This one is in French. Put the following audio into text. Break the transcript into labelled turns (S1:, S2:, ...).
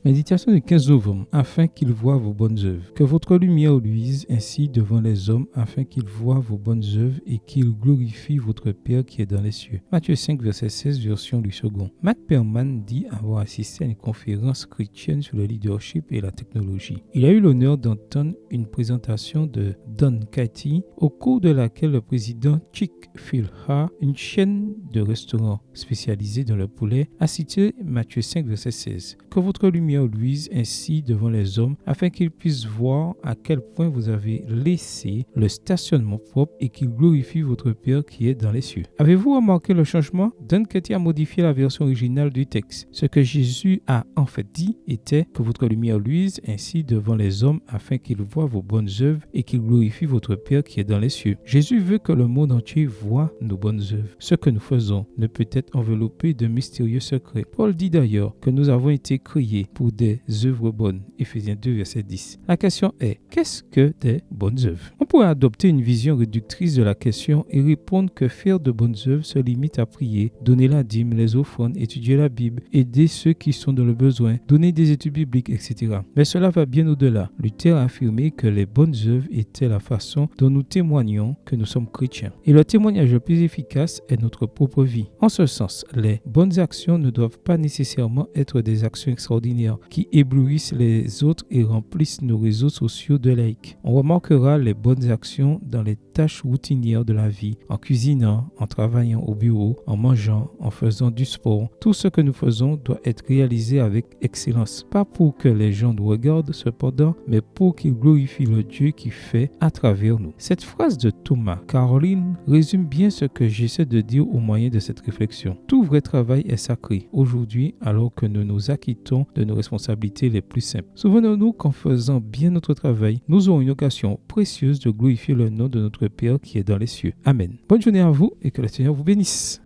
S1: Méditation du 15 novembre, afin qu'il voie vos bonnes œuvres. Que votre lumière luise ainsi devant les hommes, afin qu'ils voient vos bonnes œuvres et qu'ils glorifient votre Père qui est dans les cieux. Matthieu 5, verset 16, version du second. Matt Perman dit avoir assisté à une conférence chrétienne sur le leadership et la technologie. Il a eu l'honneur d'entendre une présentation de Don Cathy, au cours de laquelle le président Chick-fil-A, une chaîne de restaurants spécialisés dans le poulet, a cité Matthieu 5, verset 16. Que votre lumière luise ainsi devant les hommes, afin qu'ils puissent voir à quel point vous avez laissé le stationnement propre et qu'ils glorifient votre Père qui est dans les cieux. Avez-vous remarqué le changement? Don Cathy a modifié la version originale du texte. Ce que Jésus a en fait dit était que votre lumière luise ainsi devant les hommes, afin qu'ils voient vos bonnes œuvres et qu'ils glorifient votre Père qui est dans les cieux. Jésus veut que le monde entier voit nos bonnes œuvres. Ce que nous faisons ne peut être enveloppé de mystérieux secrets. Paul dit d'ailleurs que nous avons été créés pour des œuvres bonnes. Éphésiens 2, verset 10. La question est, qu'est-ce que des bonnes œuvres? On pourrait adopter une vision réductrice de la question et répondre que faire de bonnes œuvres se limite à prier, donner la dîme, les offrandes, étudier la Bible, aider ceux qui sont dans le besoin, donner des études bibliques, etc. Mais cela va bien au-delà. Luther a affirmé que les bonnes œuvres étaient la façon dont nous témoignons que nous sommes chrétiens. Et le témoignage le plus efficace est notre propre vie. En ce sens, les bonnes actions ne doivent pas nécessairement être des actions extraordinaires qui éblouissent les autres et remplissent nos réseaux sociaux de likes. On remarquera les bonnes actions dans les tâches routinières de la vie, en cuisinant, en travaillant au bureau, en mangeant, en faisant du sport. Tout ce que nous faisons doit être réalisé avec excellence. Pas pour que les gens nous regardent cependant, mais pour qu'ils glorifient le Dieu qui fait à travers nous. Cette phrase de Thomas Caroline résume bien ce que j'essaie de dire au moyen de cette réflexion. Tout vrai travail est sacré aujourd'hui alors que nous nous acquittons de nos responsabilités les plus simples. Souvenons-nous qu'en faisant bien notre travail, nous aurons une occasion précieuse de glorifier le nom de notre Père qui est dans les cieux. Amen. Bonne journée à vous et que le Seigneur vous bénisse.